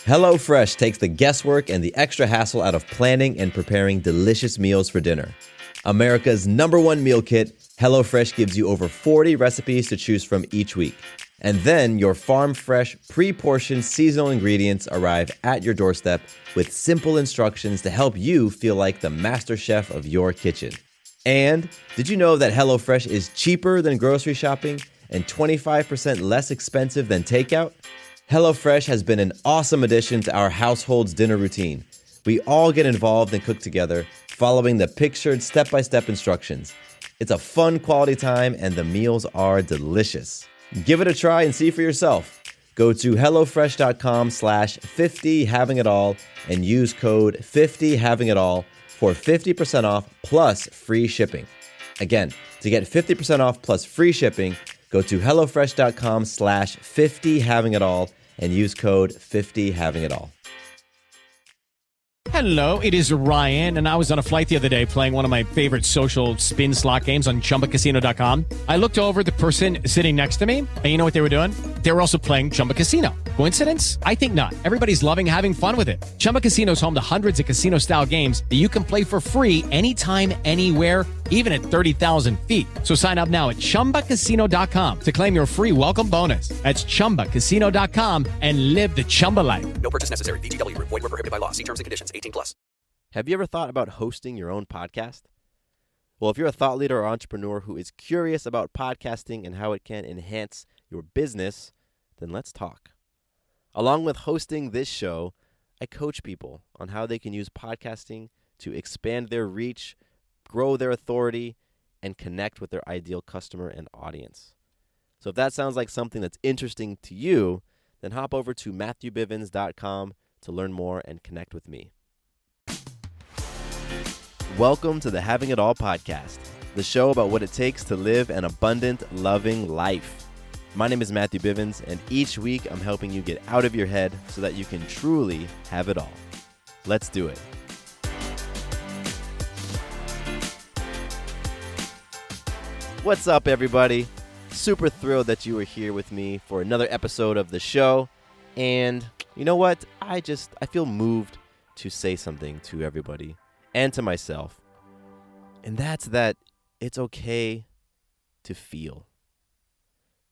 HelloFresh takes the guesswork and the extra hassle out of planning and preparing delicious meals for dinner. America's #1 meal kit, HelloFresh gives you over 40 recipes to choose from each week. And then your farm-fresh, pre-portioned seasonal ingredients arrive at your doorstep with simple instructions to help you feel like the master chef of your kitchen. And did you know that HelloFresh is cheaper than grocery shopping and 25% less expensive than takeout? HelloFresh has been an awesome addition to our household's dinner routine. We all get involved and cook together, following the pictured step-by-step instructions. It's a fun quality time and the meals are delicious. Give it a try and see for yourself. Go to HelloFresh.com/50havingitall and use code 50havingitall for 50% off plus free shipping. Again, to get 50% off plus free shipping, go to HelloFresh.com/50havingitall and use code 50havingitall. Hello, it is Ryan, and I was on a flight the other day playing one of my favorite social spin slot games on ChumbaCasino.com. I looked over at the person sitting next to me, and you know what they were doing? They were also playing Chumba Casino. Coincidence? I think not. Everybody's loving having fun with it. Chumba Casino is home to hundreds of casino-style games that you can play for free anytime, anywhere, even at 30,000 feet. So sign up now at ChumbaCasino.com to claim your free welcome bonus. That's ChumbaCasino.com and live the Chumba life. No purchase necessary. VGW. Void where prohibited by law. See terms and conditions. 18+. Have you ever thought about hosting your own podcast? Well, if you're a thought leader or entrepreneur who is curious about podcasting and how it can enhance your business, then let's talk. Along with hosting this show, I coach people on how they can use podcasting to expand their reach, grow their authority, and connect with their ideal customer and audience. So if that sounds like something that's interesting to you, then hop over to MatthewBivens.com to learn more and connect with me. Welcome to the Having It All podcast, the show about what it takes to live an abundant, loving life. My name is Matthew Bivens, and each week I'm helping you get out of your head so that you can truly have it all. Let's do it. What's up, everybody? Super thrilled that you are here with me for another episode of the show. And you know what? I feel moved to say something to everybody and to myself. And that's that it's okay to feel.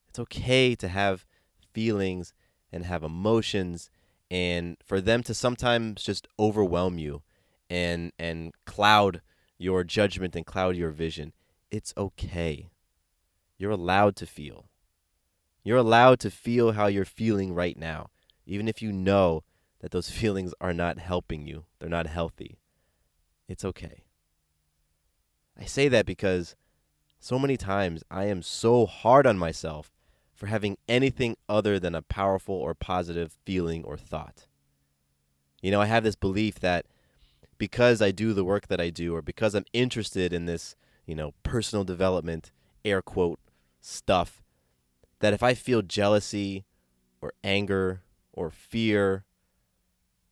It's okay to have feelings and have emotions, and for them to sometimes just overwhelm you and cloud your judgment and cloud your vision. It's okay. You're allowed to feel. You're allowed to feel how you're feeling right now, even if you know that those feelings are not helping you. They're not healthy. It's okay. I say that because so many times I am so hard on myself for having anything other than a powerful or positive feeling or thought. You know, I have this belief that because I do the work that I do, or because I'm interested in this, personal development, air quote, stuff, that if I feel jealousy or anger or fear,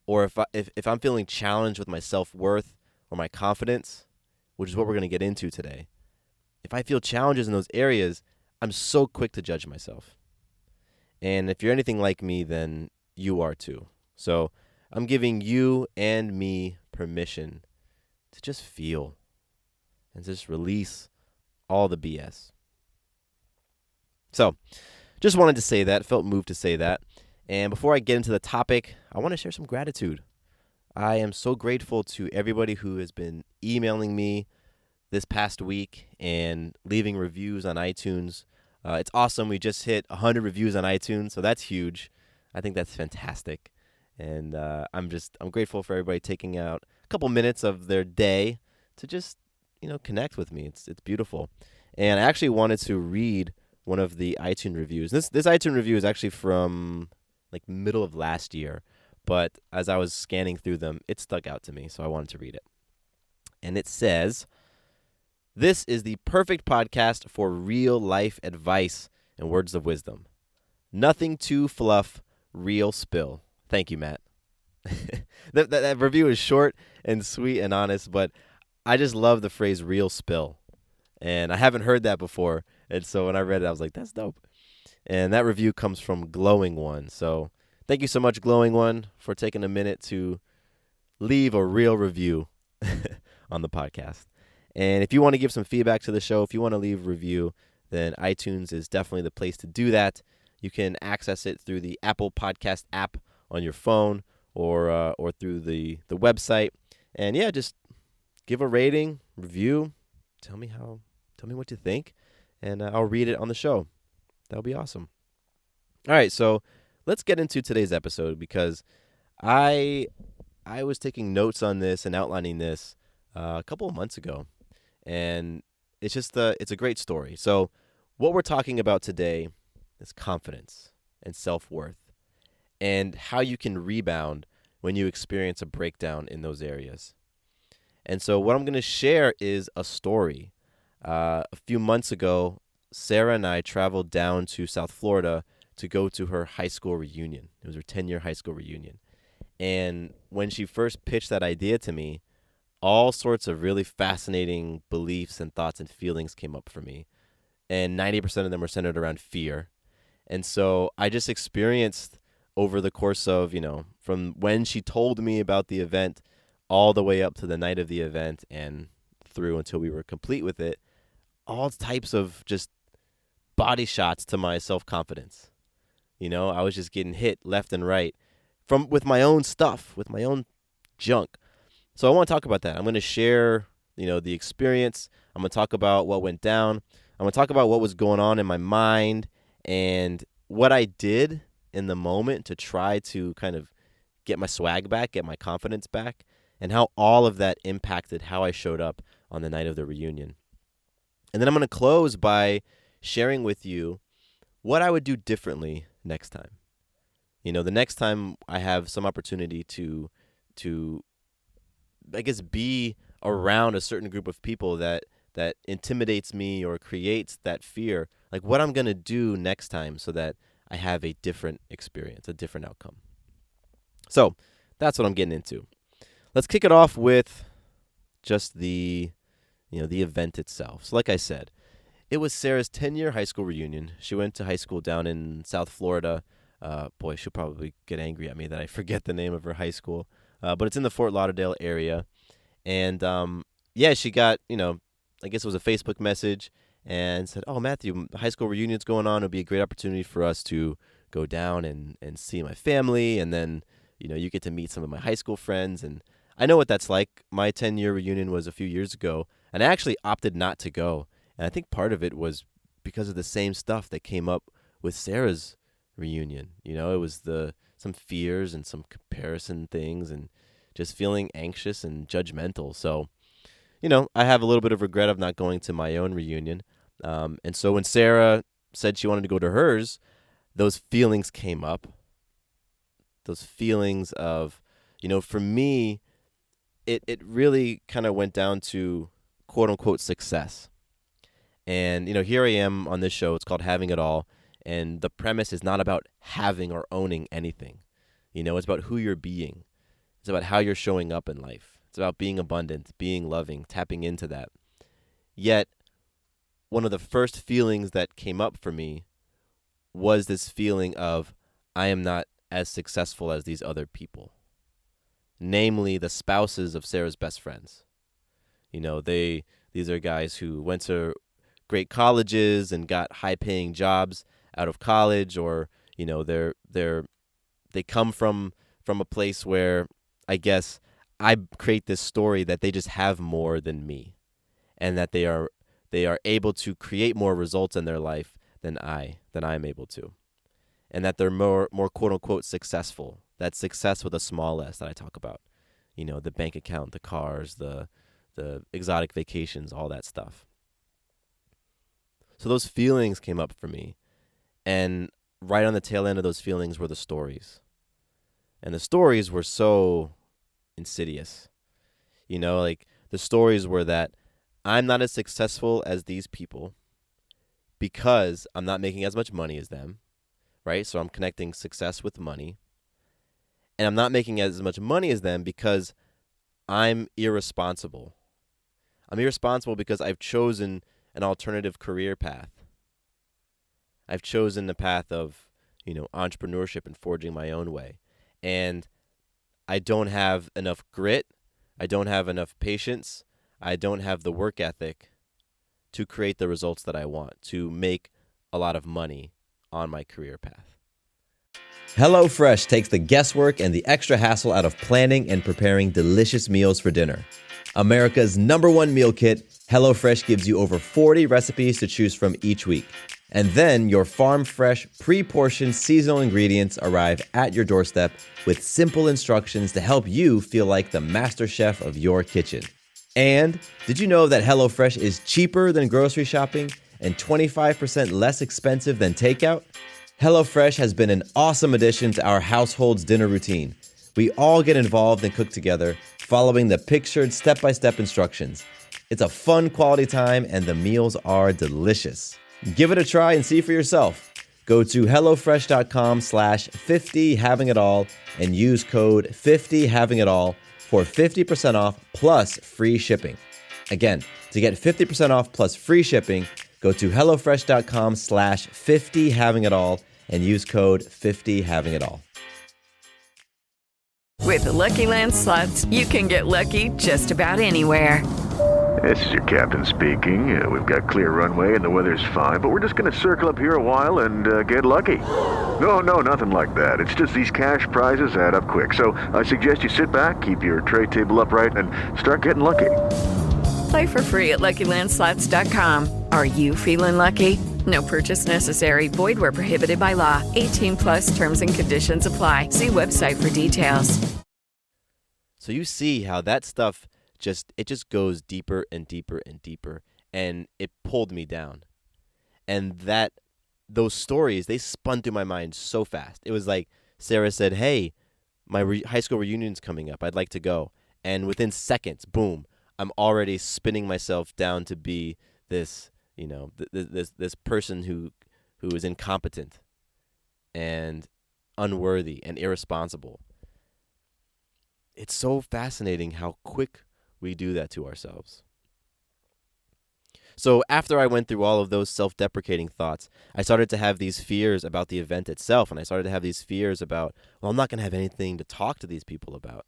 or if I'm feeling challenged with my self-worth or my confidence, which is what we're going to get into today, if I feel challenges in those areas, I'm so quick to judge myself. And if you're anything like me, then you are too. So I'm giving you and me permission to just feel and just release all the BS. So just wanted to say that, felt moved to say that. And before I get into the topic, I want to share some gratitude. I am so grateful to everybody who has been emailing me this past week and leaving reviews on iTunes. It's awesome. We just hit 100 reviews on iTunes, so that's huge. I think that's fantastic. And I'm grateful for everybody taking out a couple minutes of their day to just, connect with me. It's beautiful. And I actually wanted to read one of the iTunes reviews. This iTunes review is actually from like middle of last year, but as I was scanning through them, it stuck out to me, so I wanted to read it. And it says, "This is the perfect podcast for real life advice and words of wisdom. Nothing too fluff, real spill." Thank you, Matt. That review is short and sweet and honest, but I just love the phrase real spill. And I haven't heard that before. And so when I read it, I was like, that's dope. And that review comes from Glowing One. So Thank you so much, Glowing One, for taking a minute to leave a real review on the podcast. And if you want to give some feedback to the show, if you want to leave a review, then iTunes is definitely the place to do that. You can access it through the Apple Podcast app on your phone or through the website. And yeah, just give a rating, review, tell me what you think, and I'll read it on the show. That'll be awesome. All right, so let's get into today's episode because I was taking notes on this and outlining this a couple of months ago, and it's just it's a great story. So what we're talking about today is confidence and self-worth and how you can rebound when you experience a breakdown in those areas. And so what I'm going to share is a story. A few months ago, Sarah and I traveled down to South Florida to go to her high school reunion. It was her 10-year high school reunion. And when she first pitched that idea to me, all sorts of really fascinating beliefs and thoughts and feelings came up for me. And 90% of them were centered around fear. And so I just experienced over the course of, from when she told me about the event all the way up to the night of the event and through until we were complete with it, all types of just body shots to my self-confidence. I was just getting hit left and right with my own stuff, with my own junk. So I want to talk about that. I'm going to share, the experience. I'm going to talk about what went down. I'm going to talk about what was going on in my mind and what I did in the moment to try to kind of get my swag back, get my confidence back, and how all of that impacted how I showed up on the night of the reunion. And then I'm going to close by sharing with you what I would do differently next time. The next time I have some opportunity to I guess, be around a certain group of people that intimidates me or creates that fear, like what I'm going to do next time so that I have a different experience, a different outcome. So that's what I'm getting into. Let's kick it off with just the event itself. So like I said, it was Sarah's 10-year high school reunion. She went to high school down in South Florida. Boy, she'll probably get angry at me that I forget the name of her high school. But it's in the Fort Lauderdale area. And, she got, I guess it was a Facebook message and said, "Oh, Matthew, the high school reunion's going on. It'll be a great opportunity for us to go down and see my family. And then, you get to meet some of my high school friends." And I know what that's like. My 10-year reunion was a few years ago, and I actually opted not to go. And I think part of it was because of the same stuff that came up with Sarah's reunion. It was some fears and some comparison things and just feeling anxious and judgmental. So, I have a little bit of regret of not going to my own reunion. And so when Sarah said she wanted to go to hers, those feelings came up. Those feelings of, for me, it really kind of went down to quote unquote success. And, here I am on this show. It's called Having It All. And the premise is not about having or owning anything. It's about who you're being. It's about how you're showing up in life. It's about being abundant, being loving, tapping into that. Yet, one of the first feelings that came up for me was this feeling of I am not as successful as these other people. Namely, the spouses of Sarah's best friends. These are guys who went to great colleges and got high-paying jobs out of college, or they come from a place where I guess I create this story that they just have more than me, and that they are able to create more results in their life than I'm able to, and that they're more quote unquote successful. That success with a small s that I talk about, the bank account, the cars, the exotic vacations, all that stuff. So those feelings came up for me, and right on the tail end of those feelings were the stories. And the stories were so insidious. Like the stories were that I'm not as successful as these people because I'm not making as much money as them, right? So I'm connecting success with money. And I'm not making as much money as them because I'm irresponsible. I'm irresponsible because I've chosen an alternative career path. I've chosen the path of, entrepreneurship and forging my own way. And I don't have enough grit. I don't have enough patience. I don't have the work ethic to create the results that I want, to make a lot of money on my career path. HelloFresh takes the guesswork and the extra hassle out of planning and preparing delicious meals for dinner. America's #1 meal kit, HelloFresh gives you over 40 recipes to choose from each week. And then your farm-fresh, pre-portioned seasonal ingredients arrive at your doorstep with simple instructions to help you feel like the master chef of your kitchen. And did you know that HelloFresh is cheaper than grocery shopping and 25% less expensive than takeout? HelloFresh has been an awesome addition to our household's dinner routine. We all get involved and cook together, following the pictured step-by-step instructions. It's a fun quality time and the meals are delicious. Give it a try and see for yourself. Go to HelloFresh.com/50havingitall and use code 50havingitall for 50% off plus free shipping. Again, to get 50% off plus free shipping, go to HelloFresh.com/50havingitall and use code 50havingitall. With the Lucky Land Slots, you can get lucky just about anywhere. This is your captain speaking. We've got clear runway and the weather's fine, but we're just going to circle up here a while and get lucky. No, nothing like that. It's just these cash prizes add up quick. So I suggest you sit back, keep your tray table upright, and start getting lucky. Play for free at LuckyLandSlots.com. Are you feeling lucky? No purchase necessary. Void where prohibited by law. 18+ terms and conditions apply. See website for details. So you see how that stuff it just goes deeper and deeper and deeper, and it pulled me down. And those stories, they spun through my mind so fast. It was like Sarah said, "Hey, my high school reunion's coming up. I'd like to go." And within seconds, boom, I'm already spinning myself down to be this, this person who is incompetent and unworthy and irresponsible. It's so fascinating how quick we do that to ourselves. So after I went through all of those self-deprecating thoughts, I started to have these fears about the event itself, and I started to have these fears about, well, I'm not going to have anything to talk to these people about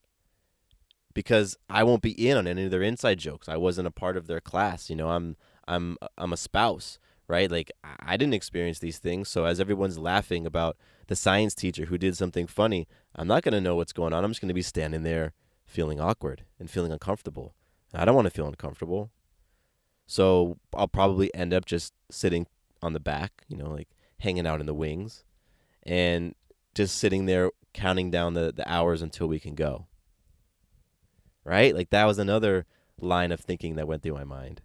because I won't be in on any of their inside jokes. I wasn't a part of their class. I'm a spouse, right? Like I didn't experience these things. So as everyone's laughing about the science teacher who did something funny, I'm not going to know what's going on. I'm just going to be standing there feeling awkward and feeling uncomfortable. I don't want to feel uncomfortable. So I'll probably end up just sitting on the back, like hanging out in the wings and just sitting there counting down the hours until we can go. Right? Like that was another line of thinking that went through my mind.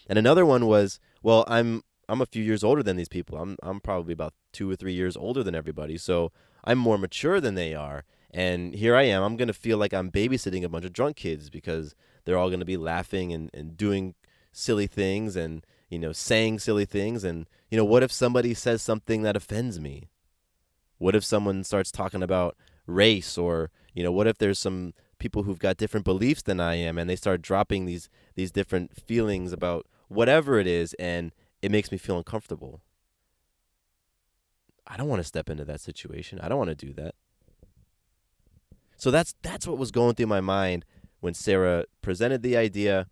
And another one was, well, I'm a few years older than these people. I'm probably about 2 or 3 years older than everybody. So I'm more mature than they are. And here I am. I'm going to feel like I'm babysitting a bunch of drunk kids because they're all going to be laughing and doing silly things and, saying silly things. And, what if somebody says something that offends me? What if someone starts talking about race or, what if there's some people who've got different beliefs than I am and they start dropping these different feelings about whatever it is and it makes me feel uncomfortable. I don't want to step into that situation. I don't want to do that. So that's what was going through my mind when Sarah presented the idea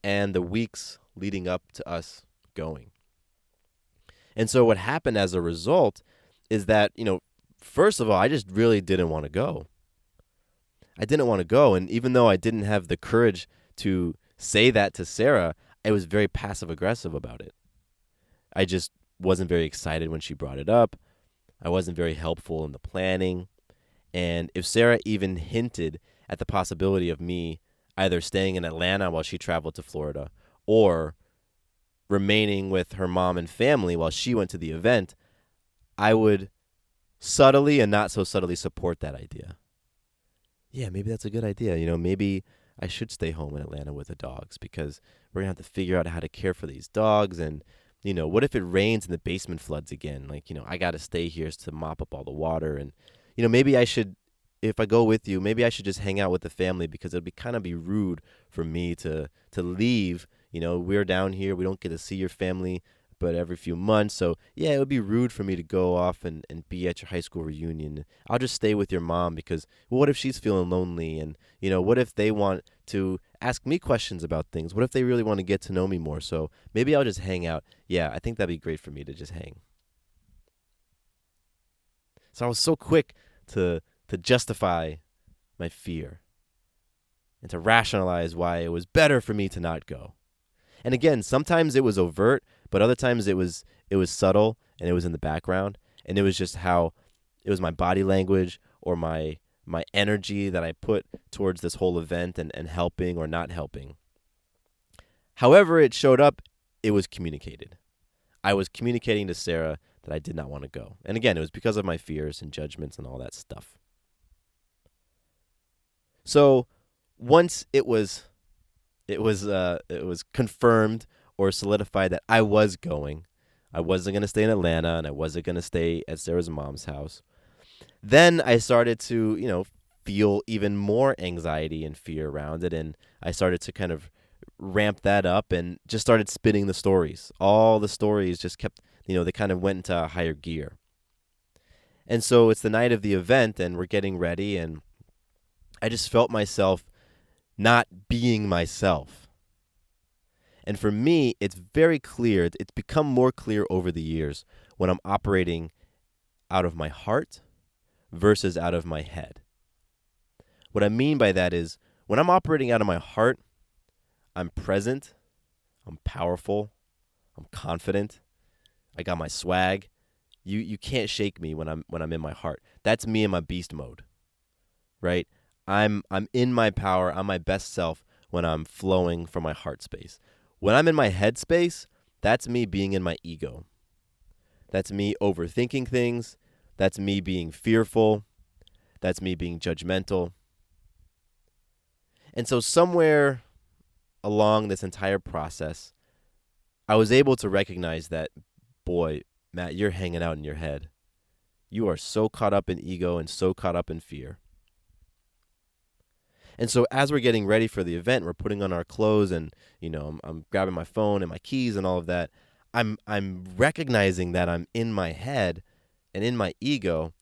and the weeks leading up to us going. And so what happened as a result is that, first of all, I just really didn't want to go. I didn't want to go. And even though I didn't have the courage to say that to Sarah, I was very passive aggressive about it. I just wasn't very excited when she brought it up. I wasn't very helpful in the planning. And if Sarah even hinted at the possibility of me either staying in Atlanta while she traveled to Florida or remaining with her mom and family while she went to the event, I would subtly and not so subtly support that idea. Yeah, maybe that's a good idea. Maybe I should stay home in Atlanta with the dogs because we're going to have to figure out how to care for these dogs. And, what if it rains and the basement floods again? I got to stay here to mop up all the water. And, maybe I should, if I go with you, maybe I should just hang out with the family because it'll be rude for me to leave. We're down here. We don't get to see your family but every few months. So, yeah, it would be rude for me to go off and be at your high school reunion. I'll just stay with your mom because, well, what if she's feeling lonely? And, what if they want to ask me questions about things? What if they really want to get to know me more? So maybe I'll just hang out. Yeah, I think that'd be great for me to just hang. So I was so quick to justify my fear and to rationalize why it was better for me to not go. And again, sometimes it was overt, but other times it was subtle and it was in the background, and it was just how it was my body language or my energy that I put towards this whole event and helping or not helping. However it showed up, it was communicated. I was communicating to Sarah that I did not want to go. And again, it was because of my fears and judgments and all that stuff. So once it was confirmed or solidified that I was going, I wasn't going to stay in Atlanta and I wasn't going to stay at Sarah's mom's house. Then I started to, feel even more anxiety and fear around it, and I started to kind of ramp that up and just started spinning the stories. All the stories just kept, they kind of went into a higher gear. And so it's the night of the event and we're getting ready, and I just felt myself not being myself. And for me, it's very clear, it's become more clear over the years when I'm operating out of my heart versus out of my head. What I mean by that is when I'm operating out of my heart, I'm present, I'm powerful, I'm confident, I got my swag. You can't shake me when I'm in my heart. That's me in my beast mode, right? I'm in my power, I'm my best self when I'm flowing from my heart space. When I'm in my head space, that's me being in my ego. That's me overthinking things. That's me being fearful. That's me being judgmental. And so somewhere along this entire process, I was able to recognize that, boy, Matt, you're hanging out in your head. You are so caught up in ego and so caught up in fear. And so as we're getting ready for the event, we're putting on our clothes and, I'm grabbing my phone and my keys and all of that. I'm recognizing that I'm in my head and in my ego,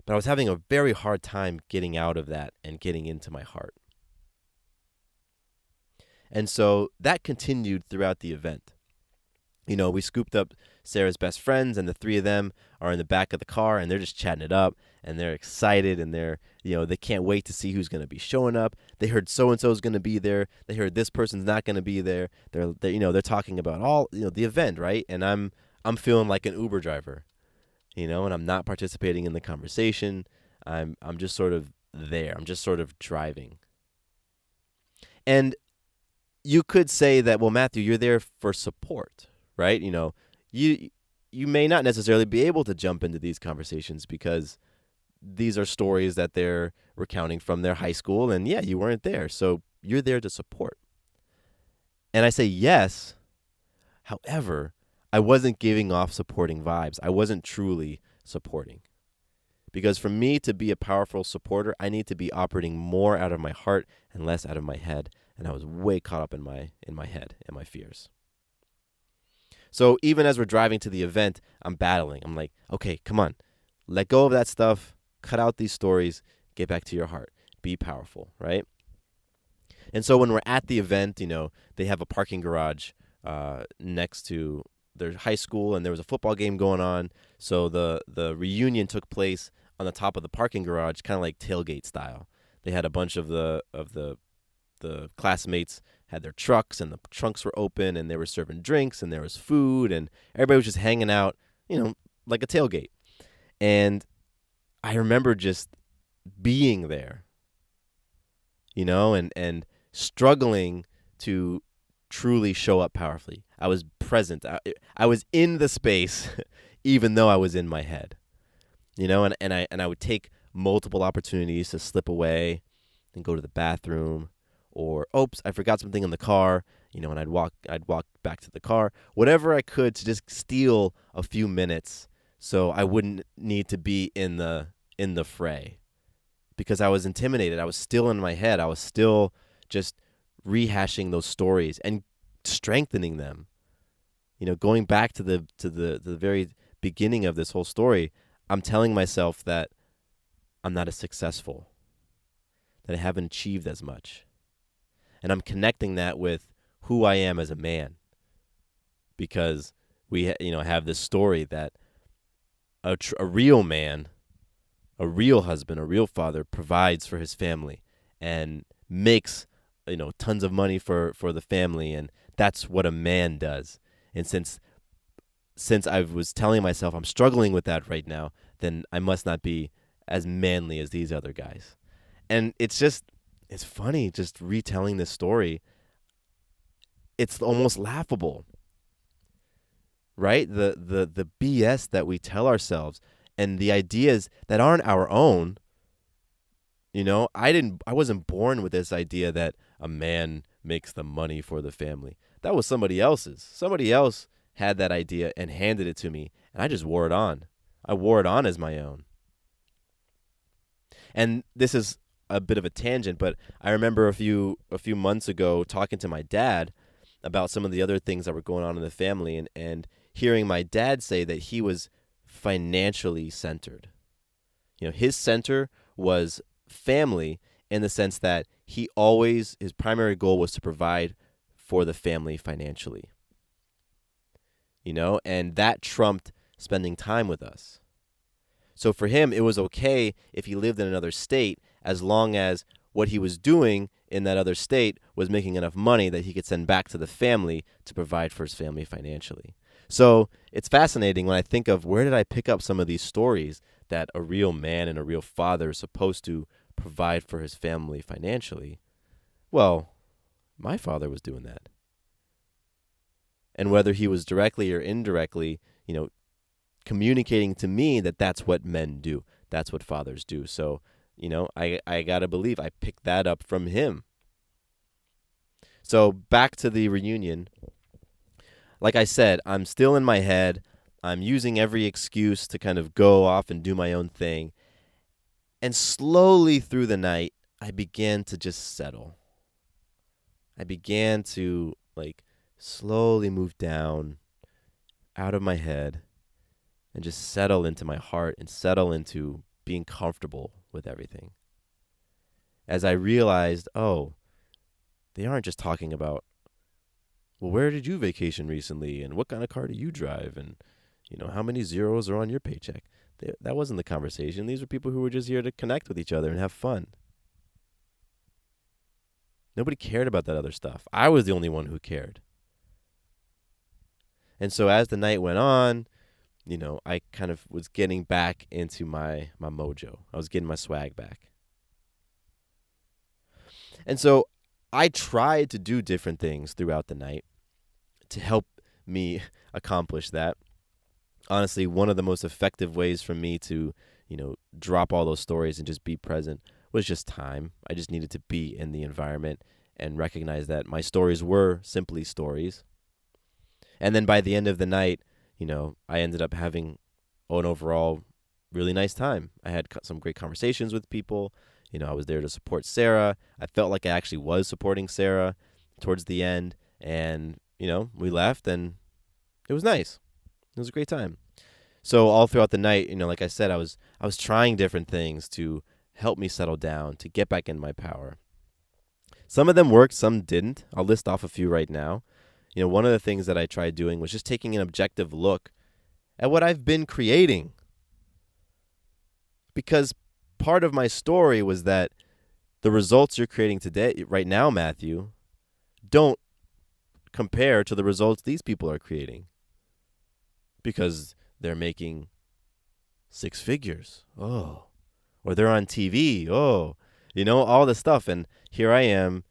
but I was having a very hard time getting out of that and getting into my heart. And so that continued throughout the event. We scooped up Sarah's best friends, and the three of them are in the back of the car, and they're just chatting it up, and they're excited, and they can't wait to see who's going to be showing up. They heard so-and-so's going to be there. They heard this person's not going to be there. They're talking about all, the event, right? And I'm feeling like an Uber driver, and I'm not participating in the conversation. I'm just sort of there. I'm just sort of driving. And you could say that, well, Matthew, you're there for support, right? You may not necessarily be able to jump into these conversations because these are stories that they're recounting from their high school, and yeah, you weren't there, so you're there to support. And I say yes. However, I wasn't giving off supporting vibes. I wasn't truly supporting. Because for me to be a powerful supporter, I need to be operating more out of my heart and less out of my head. And I was way caught up in my head and my fears. So even as we're driving to the event, I'm battling. I'm like, okay, come on. Let go of that stuff. Cut out these stories. Get back to your heart. Be powerful, right? And so when we're at the event, they have a parking garage next to their high school, and there was a football game going on. So the reunion took place on the top of the parking garage, kind of like tailgate style. They had a bunch of the classmates had their trucks, and the trunks were open, and they were serving drinks, and there was food, and everybody was just hanging out, like a tailgate. And I remember just being there, and struggling to truly show up powerfully. I was present. I was in the space, even though I was in my head, and I would take multiple opportunities to slip away and go to the bathroom, or oops, I forgot something in the car, and I'd walk back to the car, whatever I could to just steal a few minutes so I wouldn't need to be in the fray, because I was intimidated. I was still in my head. I was still just rehashing those stories and strengthening them. going back to the very beginning of this whole story, I'm telling myself that I'm not as successful, that I haven't achieved as much. And I'm connecting that with who I am as a man, because we have this story that a real man, a real husband, a real father provides for his family and makes tons of money for the family, and that's what a man does. And since I was telling myself I'm struggling with that right now, then I must not be as manly as these other guys. And it's funny just retelling this story. It's almost laughable, right? The BS that we tell ourselves and the ideas that aren't our own. I wasn't born with this idea that a man makes the money for the family. That was somebody else's. Somebody else had that idea and handed it to me, and I just wore it on. I wore it on as my own. And this is a bit of a tangent, but I remember a few months ago talking to my dad about some of the other things that were going on in the family, and hearing my dad say that he was financially centered. His center was family, in the sense that his primary goal was to provide for the family financially. And that trumped spending time with us. So for him, it was okay if he lived in another state, as long as what he was doing in that other state was making enough money that he could send back to the family to provide for his family financially. So it's fascinating when I think of, where did I pick up some of these stories that a real man and a real father is supposed to provide for his family financially? Well, my father was doing that. And whether he was directly or indirectly, communicating to me that that's what men do, that's what fathers do. So, I got to believe I picked that up from him. So back to the reunion. Like I said, I'm still in my head. I'm using every excuse to kind of go off and do my own thing. And slowly through the night, I began to just settle. I began to slowly move down out of my head and just settle into my heart and settle into being comfortable with everything. As I realized, they aren't just talking about, well, where did you vacation recently, and what kind of car do you drive, and how many zeros are on your paycheck. That wasn't the conversation. These were people who were just here to connect with each other and have fun. Nobody cared about that other stuff. I was the only one who cared. And so as the night went on, I kind of was getting back into my mojo. I was getting my swag back. And so I tried to do different things throughout the night to help me accomplish that. Honestly, one of the most effective ways for me to, drop all those stories and just be present was just time. I just needed to be in the environment and recognize that my stories were simply stories. And then by the end of the night, I ended up having an overall really nice time. I had some great conversations with people. I was there to support Sarah. I felt like I actually was supporting Sarah towards the end. And, we left, and it was nice. It was a great time. So all throughout the night, like I said, I was trying different things to help me settle down, to get back in my power. Some of them worked, some didn't. I'll list off a few right now. One of the things that I tried doing was just taking an objective look at what I've been creating. Because part of my story was that the results you're creating today, right now, Matthew, don't compare to the results these people are creating. Because they're making 6 figures. Oh. Or they're on TV. Oh. All this stuff. And here I am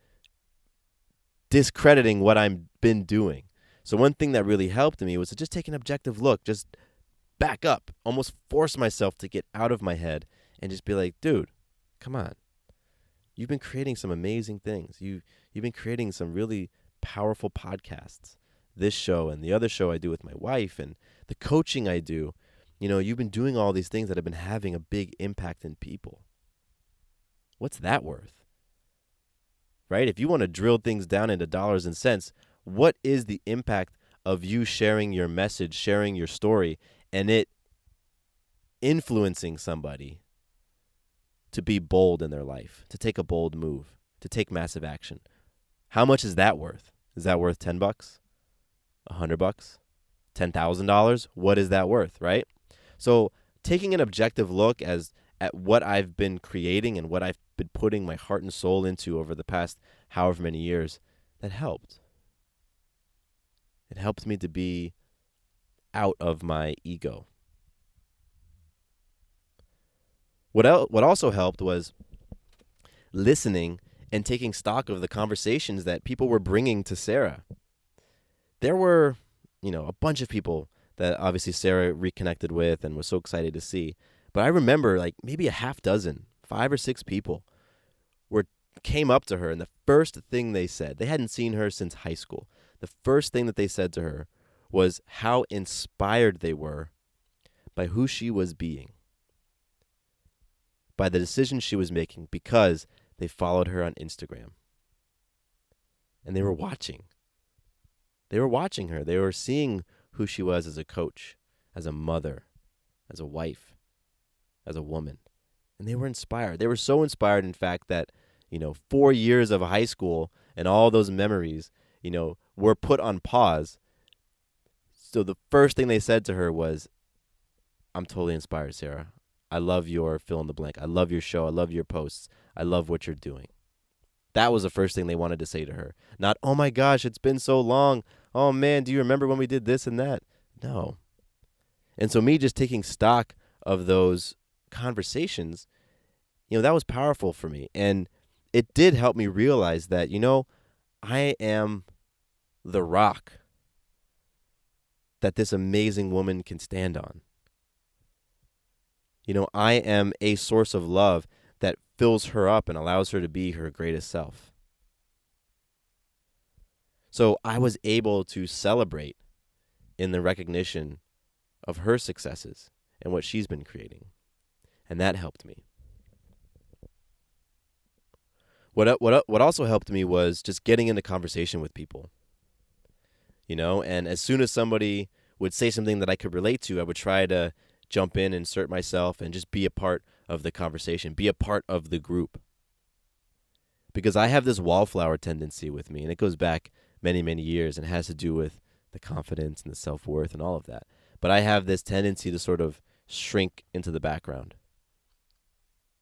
discrediting what I've been doing. So one thing that really helped me was to just take an objective look, just back up, almost force myself to get out of my head and just be like, dude, come on. You've been creating some amazing things. You've been creating some really powerful podcasts. This show and the other show I do with my wife and the coaching I do. You've been doing all these things that have been having a big impact in people. What's that worth? Right? If you want to drill things down into dollars and cents, what is the impact of you sharing your message, sharing your story, and it influencing somebody to be bold in their life, to take a bold move, to take massive action. How much is that worth? Is that worth $10? $100? $10,000? What is that worth, right? So taking an objective look at what I've been creating and what I've been putting my heart and soul into over the past however many years, that helped. It helped me to be out of my ego. What also helped was listening and taking stock of the conversations that people were bringing to Sarah. There were, a bunch of people that obviously Sarah reconnected with and was so excited to see. But I remember like maybe a half dozen, 5 or 6 people came up to her, and the first thing they said, they hadn't seen her since high school. The first thing that they said to her was how inspired they were by who she was being, by the decisions she was making, because they followed her on Instagram. And they were watching. They were watching her. They were seeing who she was as a coach, as a mother, as a wife, as a woman. And they were inspired. They were so inspired, in fact, that 4 years of high school and all those memories, were put on pause. So the first thing they said to her was, I'm totally inspired, Sarah. I love your fill in the blank. I love your show. I love your posts. I love what you're doing. That was the first thing they wanted to say to her. Not, oh my gosh, it's been so long. Oh man, do you remember when we did this and that? No. And so me just taking stock of those conversations, that was powerful for me. And it did help me realize that, I am the rock that this amazing woman can stand on. I am a source of love that fills her up and allows her to be her greatest self. So I was able to celebrate in the recognition of her successes and what she's been creating. And that helped me. What also helped me was just getting into conversation with people. And as soon as somebody would say something that I could relate to, I would try to jump in, insert myself, and just be a part of the conversation, be a part of the group. Because I have this wallflower tendency with me, and it goes back many, many years and has to do with the confidence and the self-worth and all of that. But I have this tendency to sort of shrink into the background.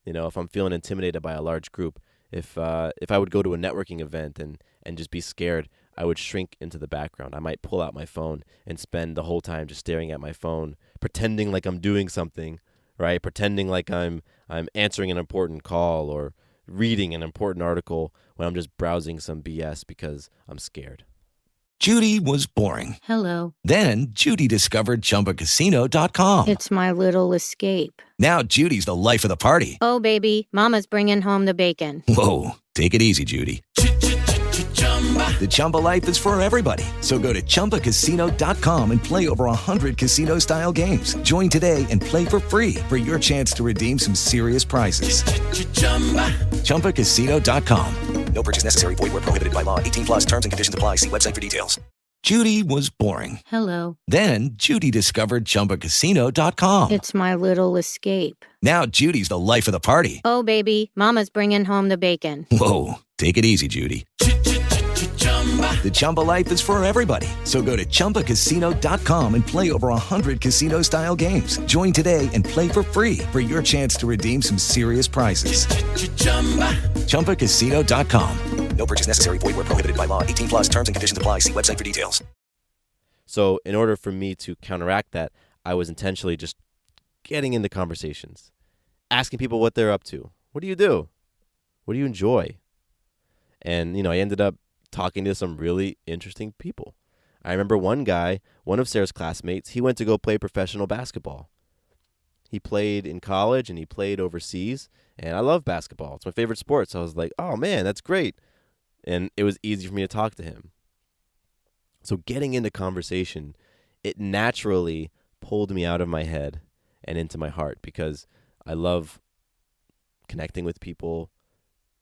If I'm feeling intimidated by a large group, if I would go to a networking event and just be scared, I would shrink into the background. I might pull out my phone and spend the whole time just staring at my phone, pretending like I'm doing something, right? Pretending like I'm answering an important call or reading an important article when I'm just browsing some BS because I'm scared. Judy was boring. Hello. Then Judy discovered ChumbaCasino.com. It's my little escape. Now Judy's the life of the party. Oh, baby, mama's bringing home the bacon. Whoa, take it easy, Judy. The Chumba life is for everybody. So go to ChumbaCasino.com and play over 100 casino-style games. Join today and play for free for your chance to redeem some serious prizes. ChumbaCasino.com. No purchase necessary. Void where prohibited by law. 18 plus terms and conditions apply. See website for details. Judy was boring. Hello. Then Judy discovered ChumbaCasino.com. It's my little escape. Now Judy's the life of the party. Oh, baby, mama's bringing home the bacon. Whoa, take it easy, Judy. The Chumba life is for everybody. So go to ChumbaCasino.com and play over 100 casino-style games. Join today and play for free for your chance to redeem some serious prizes. ChumbaCasino.com. No purchase necessary. Void where prohibited by law. 18 plus terms and conditions apply. See website for details. So in order for me to counteract that, I was intentionally just getting into conversations, asking people what they're up to. What do you do? What do you enjoy? And, I ended up talking to some really interesting people. I remember one guy, one of Sarah's classmates, he went to go play professional basketball. He played in college and he played overseas, and I love basketball. It's my favorite sport, so I was like, oh man, that's great. And it was easy for me to talk to him. So getting into conversation, it naturally pulled me out of my head and into my heart because I love connecting with people,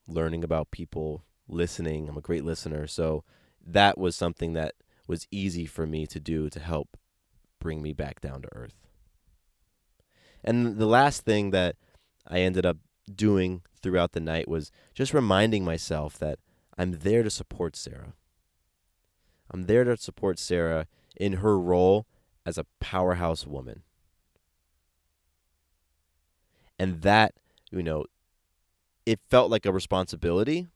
learning about people, listening. I'm a great listener. So that was something that was easy for me to do to help bring me back down to earth. And the last thing that I ended up doing throughout the night was just reminding myself that I'm there to support Sarah. I'm there to support Sarah in her role as a powerhouse woman. And that, it felt like a responsibility.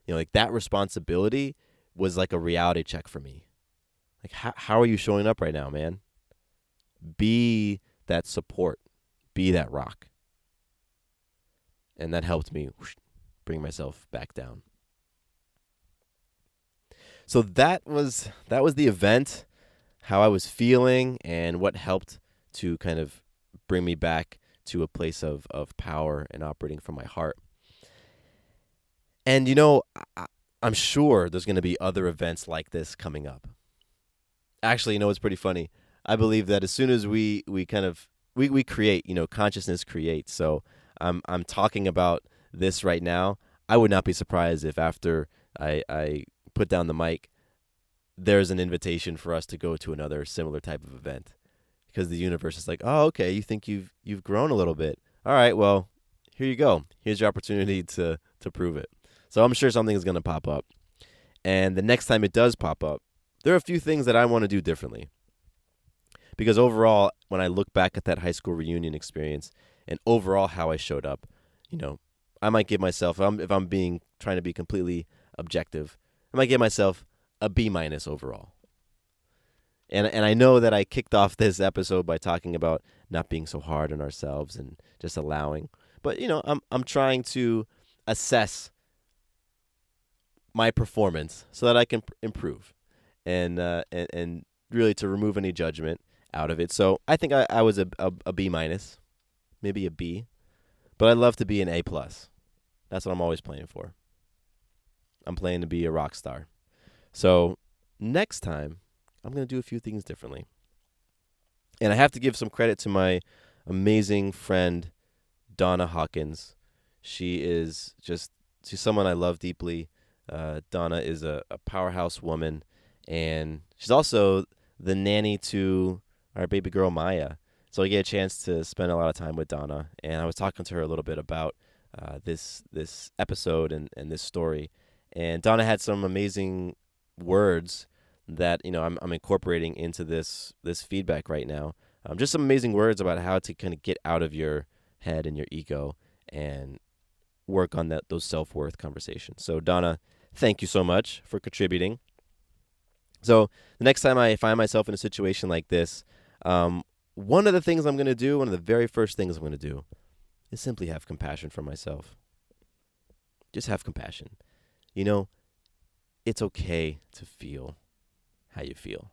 Like that responsibility was like a reality check for me. Like, how are you showing up right now, man? Be that support. Be that rock. And that helped me bring myself back down. So that was the event, how I was feeling, and what helped to kind of bring me back to a place of power and operating from my heart. And, I'm sure there's going to be other events like this coming up. Actually, it's pretty funny. I believe that as soon as we create, consciousness creates. So I'm talking about this right now. I would not be surprised if after I put down the mic, there's an invitation for us to go to another similar type of event, because the universe is like, oh, okay, you think you've grown a little bit. All right, well, here you go. Here's your opportunity to prove it. So I'm sure something is going to pop up. And the next time it does pop up, there are a few things that I want to do differently. Because overall, when I look back at that high school reunion experience and overall how I showed up, I might give myself, if I'm trying to be completely objective, I might give myself a B- overall. And I know that I kicked off this episode by talking about not being so hard on ourselves and just allowing. But, I'm trying to assess my performance so that I can improve and really to remove any judgment out of it. So I think I was a B-, maybe a B, but I'd love to be an A+. That's what I'm always playing for. I'm playing to be a rock star. So next time, I'm going to do a few things differently. And I have to give some credit to my amazing friend, Donna Hawkins. She's someone I love deeply. Donna is a powerhouse woman, and she's also the nanny to our baby girl, Maya. So I get a chance to spend a lot of time with Donna, and I was talking to her a little bit about this episode and this story. And Donna had some amazing words that I'm incorporating into this feedback right now. Just some amazing words about how to kind of get out of your head and your ego and work on those self-worth conversations. So Donna, thank you so much for contributing. So the next time I find myself in a situation like this, one of the things I'm going to do, one of the very first things I'm going to do, is simply have compassion for myself. Just have compassion. It's okay to feel how you feel.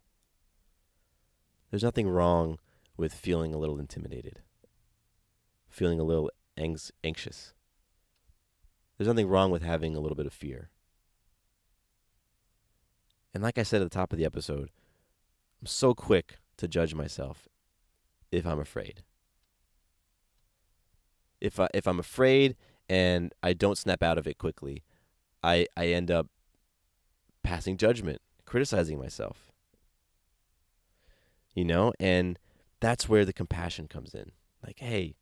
There's nothing wrong with feeling a little intimidated, feeling a little anxious. There's nothing wrong with having a little bit of fear. And like I said at the top of the episode, I'm so quick to judge myself if I'm afraid. If I'm afraid and I don't snap out of it quickly, I end up passing judgment, criticizing myself. And that's where the compassion comes in. Like, hey,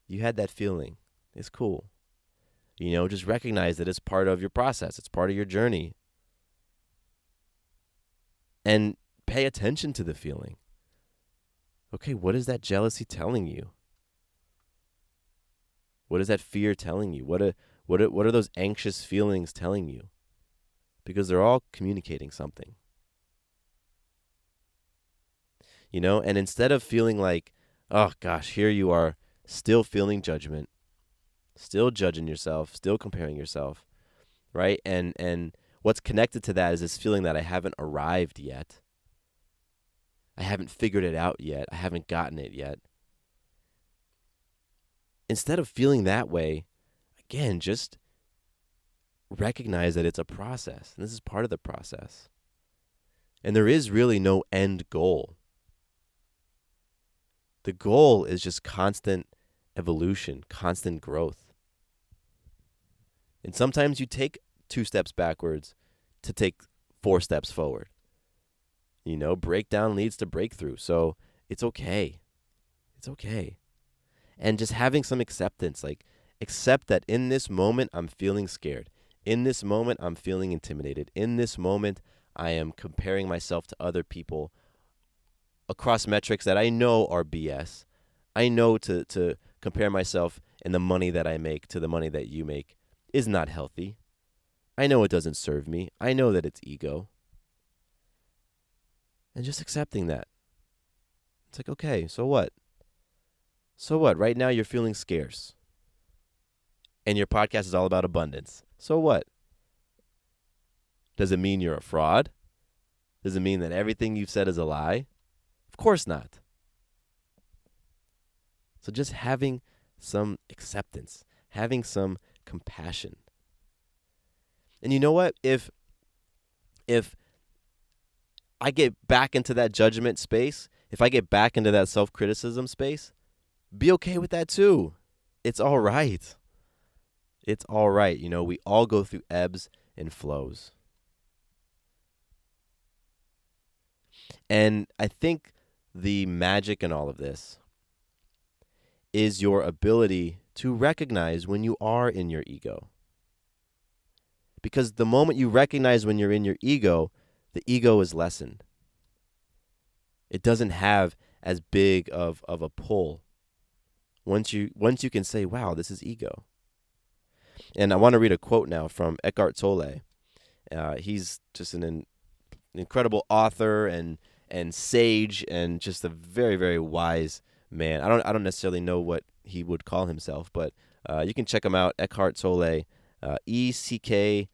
you had that feeling. It's cool. Just recognize that it's part of your process. It's part of your journey. And pay attention to the feeling. Okay, what is that jealousy telling you? What is that fear telling you? What are those anxious feelings telling you? Because they're all communicating something. And instead of feeling like, oh gosh, here you are, still feeling judgment, still judging yourself, still comparing yourself, right? And what's connected to that is this feeling that I haven't arrived yet. I haven't figured it out yet. I haven't gotten it yet. Instead of feeling that way, again, just recognize that it's a process. And this is part of the process. And there is really no end goal. The goal is just constant evolution, constant growth. And sometimes you take 2 steps backwards to take 4 steps forward. Breakdown leads to breakthrough. So it's okay. It's okay. And just having some acceptance, like accept that in this moment I'm feeling scared. In this moment I'm feeling intimidated. In this moment I am comparing myself to other people across metrics that I know are BS. I know to compare myself and the money that I make to the money that you make is not healthy. I know it doesn't serve me. I know that it's ego. And just accepting that. It's like, okay, so what? So what? Right now you're feeling scarce. And your podcast is all about abundance. So what? Does it mean you're a fraud? Does it mean that everything you've said is a lie? Of course not. So just having some acceptance, having some compassion. And you know what? If I get back into that judgment space, if I get back into that self-criticism space, be okay with that too. It's all right. It's all right. We all go through ebbs and flows. And I think the magic in all of this is your ability to recognize when you are in your ego. Because the moment you recognize when you're in your ego, the ego is lessened. It doesn't have as big of a pull. Once you can say, wow, this is ego. And I want to read a quote now from Eckhart Tolle. He's just an incredible author and sage and just a very, very wise man. I don't necessarily know what he would call himself, but you can check him out, Eckhart Tolle, ECKHART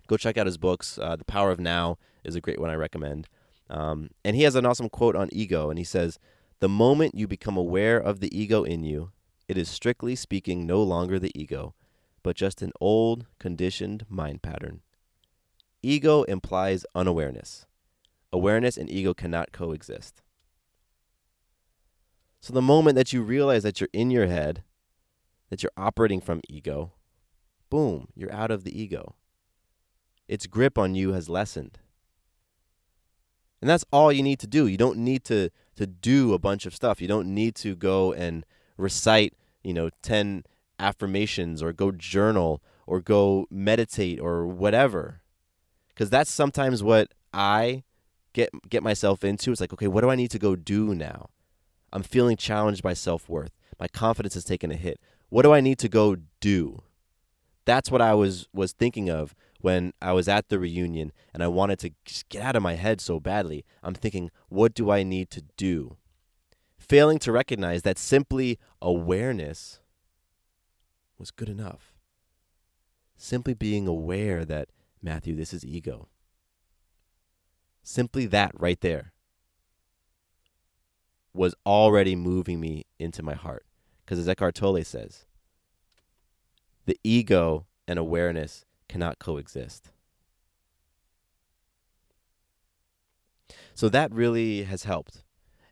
Go check out his books. The Power of Now is a great one I recommend. And he has an awesome quote on ego, and he says, "The moment you become aware of the ego in you, it is strictly speaking no longer the ego, but just an old, conditioned mind pattern. Ego implies unawareness. Awareness and ego cannot coexist." So the moment that you realize that you're in your head, that you're operating from ego, boom, you're out of the ego. Its grip on you has lessened. And that's all you need to do. You don't need to do a bunch of stuff. You don't need to go and recite, 10 affirmations or go journal or go meditate or whatever. Because that's sometimes what I get myself into. It's like, okay, what do I need to go do now? I'm feeling challenged by self-worth. My confidence has taken a hit. What do I need to go do? That's what I was thinking of when I was at the reunion and I wanted to just get out of my head so badly. I'm thinking, what do I need to do? Failing to recognize that simply awareness was good enough. Simply being aware that, Matthew, this is ego. Simply that right there was already moving me into my heart. Because as Eckhart Tolle says, the ego and awareness cannot coexist. So that really has helped,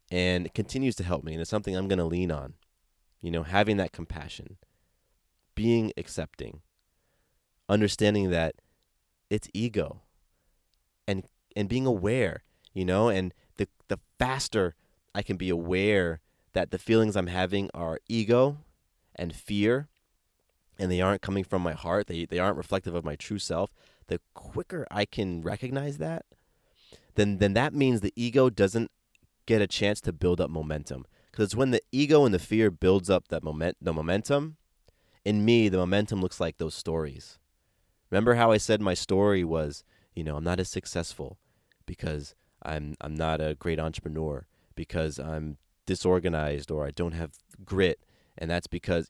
and it continues to help me, and it's something I'm going to lean on. Having that compassion, being accepting, understanding that it's ego, and being aware, and the faster I can be aware that the feelings I'm having are ego and fear, and they aren't coming from my heart, they aren't reflective of my true self, the quicker I can recognize that, then that means the ego doesn't get a chance to build up momentum. Because it's when the ego and the fear builds up the momentum, in me, the momentum looks like those stories. Remember how I said my story was, I'm not as successful because I'm not a great entrepreneur, because I'm disorganized or I don't have grit. And that's because,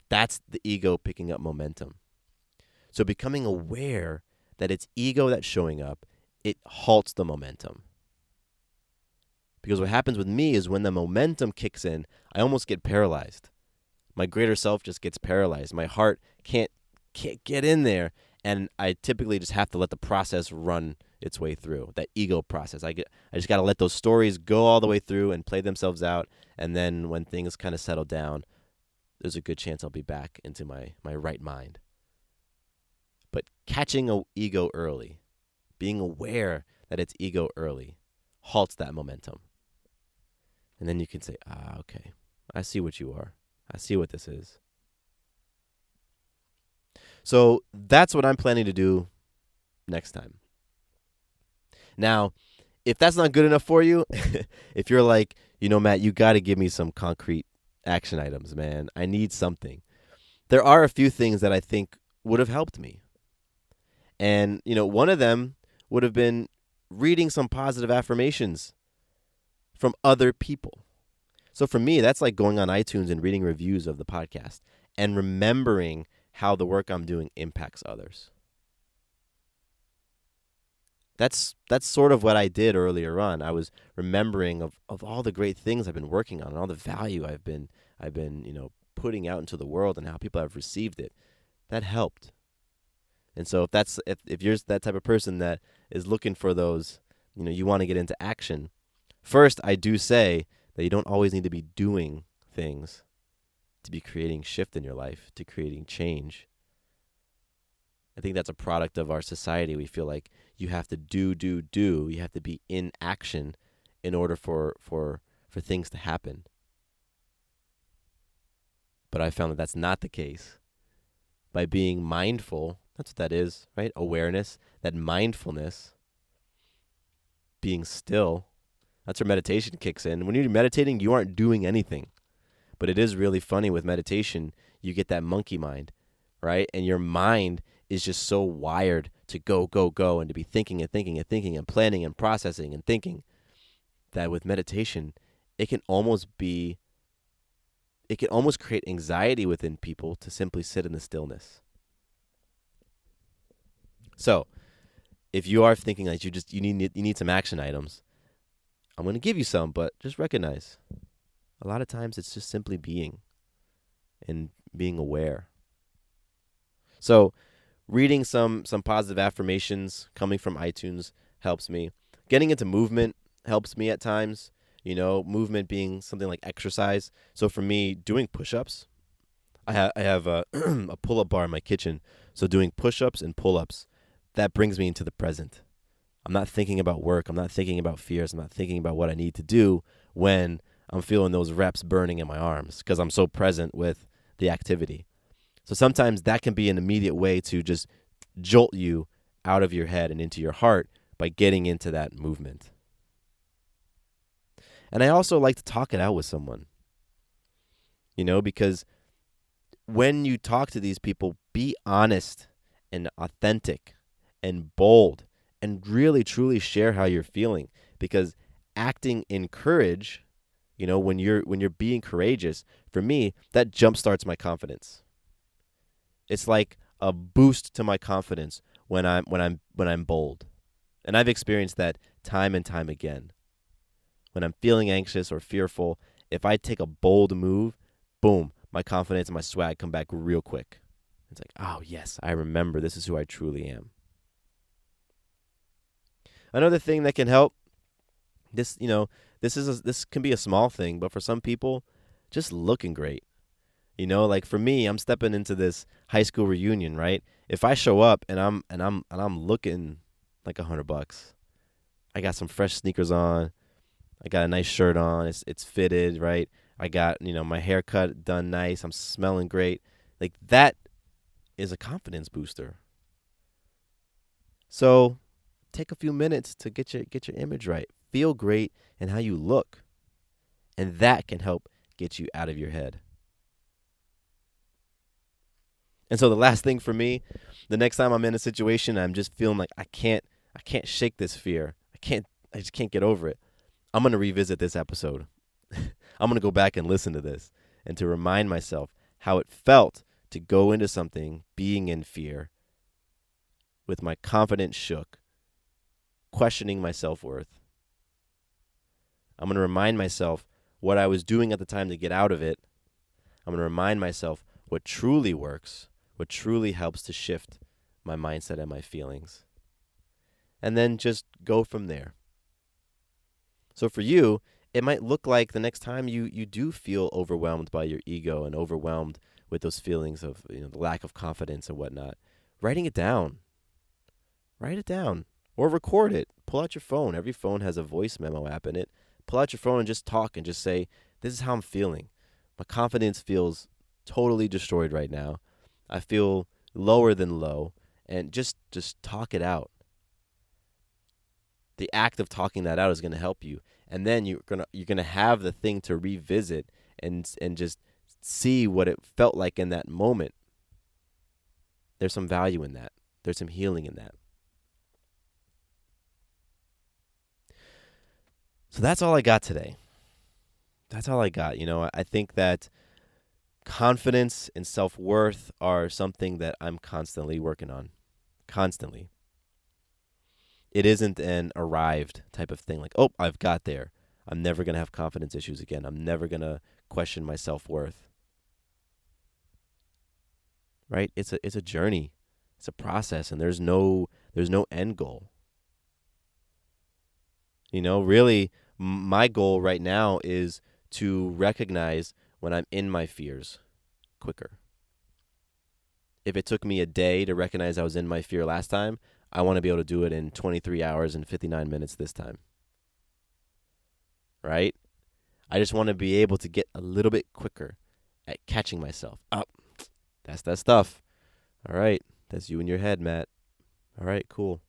that's the ego picking up momentum. So becoming aware that it's ego that's showing up, it halts the momentum. Because what happens with me is when the momentum kicks in, I almost get paralyzed. My greater self just gets paralyzed. My heart can't get in there. And I typically just have to let the process run its way through, that ego process. I just got to let those stories go all the way through and play themselves out. And then when things kind of settle down, there's a good chance I'll be back into my right mind. But catching an ego early, being aware that it's ego early halts that momentum. And then you can say, okay, I see what you are. I see what this is. So that's what I'm planning to do next time. Now, if that's not good enough for you, if you're like, Matt, you got to give me some concrete action items, man. I need something. There are a few things that I think would have helped me. And, one of them would have been reading some positive affirmations from other people. So for me, that's like going on iTunes and reading reviews of the podcast and remembering how the work I'm doing impacts others. That's sort of what I did earlier on. I was remembering of all the great things I've been working on and all the value I've been putting out into the world and how people have received it. That helped. And so if you're that type of person that is looking for those, you want to get into action, first I do say that you don't always need to be doing things to be creating shift in your life, to creating change. I think that's a product of our society. We feel like you have to do. You have to be in action in order for things to happen. But I found that that's not the case. By being mindful, that's what that is, right? Awareness, that mindfulness, being still, that's where meditation kicks in. When you're meditating, you aren't doing anything. But it is really funny with meditation, you get that monkey mind, right? And your mind is just so wired to go, and to be thinking and planning and processing and thinking that with meditation, it can almost create anxiety within people to simply sit in the stillness. So, if you are thinking like you need some action items, I'm going to give you some, but just recognize a lot of times it's just simply being and being aware. So, reading some positive affirmations coming from iTunes helps me. Getting into movement helps me at times. Movement being something like exercise. So for me, doing push-ups, I have a pull-up bar in my kitchen. So doing push-ups and pull-ups, that brings me into the present. I'm not thinking about work. I'm not thinking about fears. I'm not thinking about what I need to do when I'm feeling those reps burning in my arms because I'm so present with the activity. So sometimes that can be an immediate way to just jolt you out of your head and into your heart by getting into that movement. And I also like to talk it out with someone, because when you talk to these people, be honest and authentic and bold and really, truly share how you're feeling, because acting in courage, when you're being courageous, for me, that jumpstarts my confidence. It's like a boost to my confidence when I'm bold. And I've experienced that time and time again. When I'm feeling anxious or fearful, if I take a bold move, boom, my confidence and my swag come back real quick. It's like, oh yes, I remember this is who I truly am. Another thing that can help, this can be a small thing, but for some people, just looking great. Like for me, I'm stepping into this high school reunion, right? If I show up and I'm looking like $100, I got some fresh sneakers on, I got a nice shirt on, it's fitted, right? I got, my haircut done nice, I'm smelling great. Like that is a confidence booster. So take a few minutes to get your image right. Feel great in how you look. And that can help get you out of your head. And so the last thing for me, the next time I'm in a situation I'm just feeling like I can't shake this fear. I just can't get over it. I'm going to revisit this episode. I'm going to go back and listen to this and to remind myself how it felt to go into something being in fear with my confidence shook, questioning my self-worth. I'm going to remind myself what I was doing at the time to get out of it. I'm going to remind myself what truly works, what truly helps to shift my mindset and my feelings. And then just go from there. So for you, it might look like the next time you do feel overwhelmed by your ego and overwhelmed with those feelings of the lack of confidence and whatnot, writing it down. Write it down Or record it. Pull out your phone. Every phone has a voice memo app in it. Pull out your phone and just talk and just say, this is how I'm feeling. My confidence feels totally destroyed right now. I feel lower than low. And just talk it out. The act of talking that out is going to help you. And then you're gonna have the thing to revisit and just see what it felt like in that moment. There's some value in that. There's some healing in that. So that's all I got today. That's all I got. I think that confidence and self-worth are something that I'm constantly working on. Constantly. It isn't an arrived type of thing like, oh, I've got there. I'm never going to have confidence issues again. I'm never going to question my self-worth. Right? It's a journey. It's a process, and there's no end goal. Really, my goal right now is to recognize when I'm in my fears quicker. If it took me a day to recognize I was in my fear last time, I want to be able to do it in 23 hours and 59 minutes this time. Right? I just want to be able to get a little bit quicker at catching myself. Oh, that's that stuff. All right. That's you in your head, Matt. All right, cool.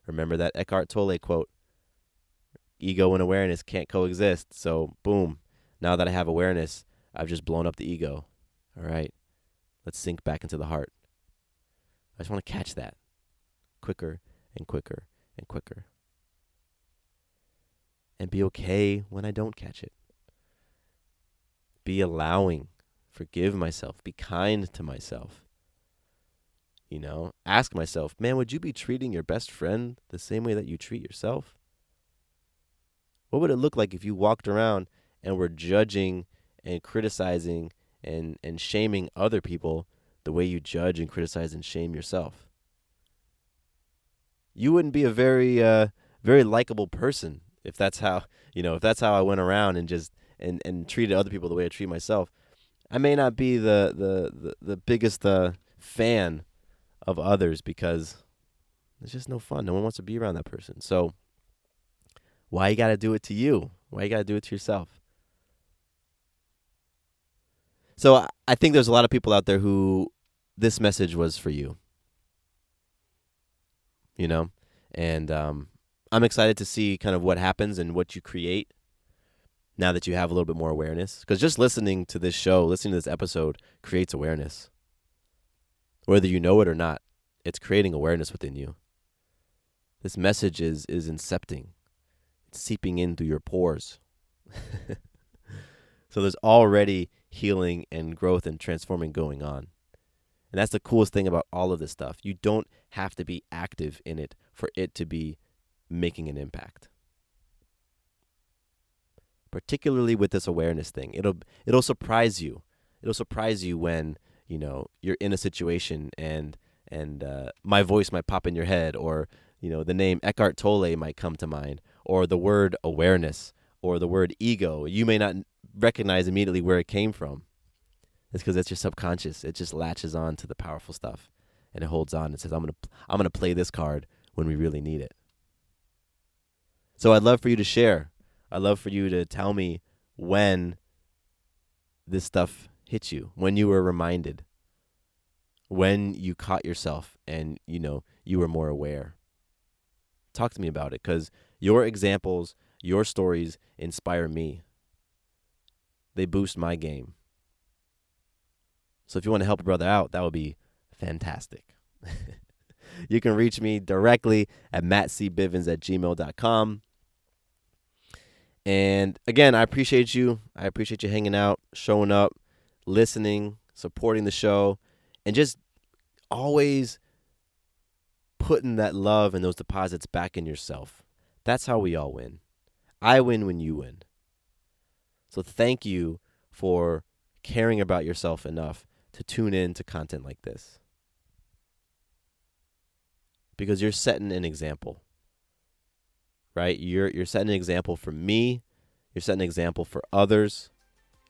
Remember that Eckhart Tolle quote. Ego and awareness can't coexist. So, boom. Now that I have awareness, I've just blown up the ego. All right. Let's sink back into the heart. I just want to catch that quicker and quicker and quicker. And be okay when I don't catch it. Be allowing. Forgive myself. Be kind to myself. Ask myself, man, would you be treating your best friend the same way that you treat yourself? What would it look like if you walked around and were judging and criticizing and shaming other people the way you judge and criticize and shame yourself? You wouldn't be a very likable person if that's how I went around and just and treated other people the way I treat myself. I may not be the biggest fan of others because it's just no fun. No one wants to be around that person. So why you got to do it to you? Why you got to do it to yourself? So I think there's a lot of people out there who this message was for you. And I'm excited to see kind of what happens and what you create now that you have a little bit more awareness. Because just listening to this show, listening to this episode creates awareness. Whether you know it or not, it's creating awareness within you. This message is incepting. It's seeping in through your pores. So there's already healing and growth and transforming going on. And that's the coolest thing about all of this stuff. You don't have to be active in it for it to be making an impact. Particularly with this awareness thing. It'll surprise you. It'll surprise you when you're in a situation and my voice might pop in your head, or the name Eckhart Tolle might come to mind, or the word awareness, or the word ego. You may not recognize immediately where it came from. It's because it's your subconscious. It just latches on to the powerful stuff, and it holds on and says, "I'm gonna play this card when we really need it." So I'd love for you to share. I'd love for you to tell me when this stuff hit you, when you were reminded, when you caught yourself and, you were more aware. Talk to me about it, because your examples, your stories inspire me. They boost my game. So if you want to help a brother out, that would be fantastic. You can reach me directly at mattcbivens@gmail.com. And again, I appreciate you. I appreciate you hanging out, showing up, listening, supporting the show, and just always putting that love and those deposits back in yourself. That's how we all win. I win when you win. So thank you for caring about yourself enough to tune in to content like this. Because you're setting an example. Right? You're setting an example for me. You're setting an example for others.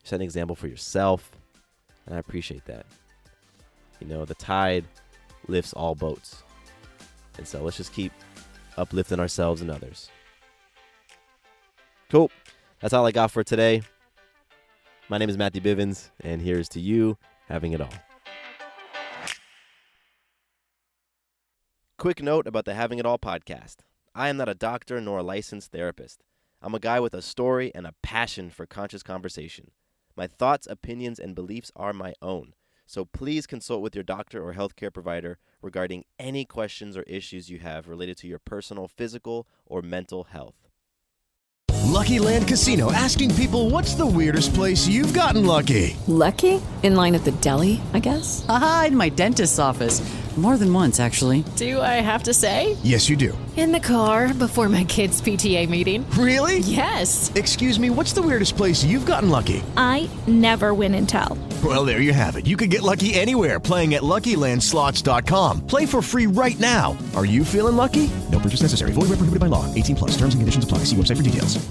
You're setting an example for yourself. And I appreciate that. The tide lifts all boats. And so let's just keep uplifting ourselves and others. Cool. That's all I got for today. My name is Matthew Bivens, and here's to you having it all. Quick note about the Having It All podcast. I am not a doctor nor a licensed therapist. I'm a guy with a story and a passion for conscious conversation. My thoughts, opinions, and beliefs are my own. So please consult with your doctor or healthcare provider regarding any questions or issues you have related to your personal physical or mental health. Lucky Land Casino, asking people, what's the weirdest place you've gotten lucky? Lucky? In line at the deli, I guess? Aha, in my dentist's office. More than once, actually. Do I have to say? Yes, you do. In the car before my kids' PTA meeting. Really? Yes. Excuse me, what's the weirdest place you've gotten lucky? I never win and tell. Well, there you have it. You can get lucky anywhere, playing at LuckyLandSlots.com. Play for free right now. Are you feeling lucky? No purchase necessary. Void where prohibited by law. 18+. Terms and conditions apply. See website for details.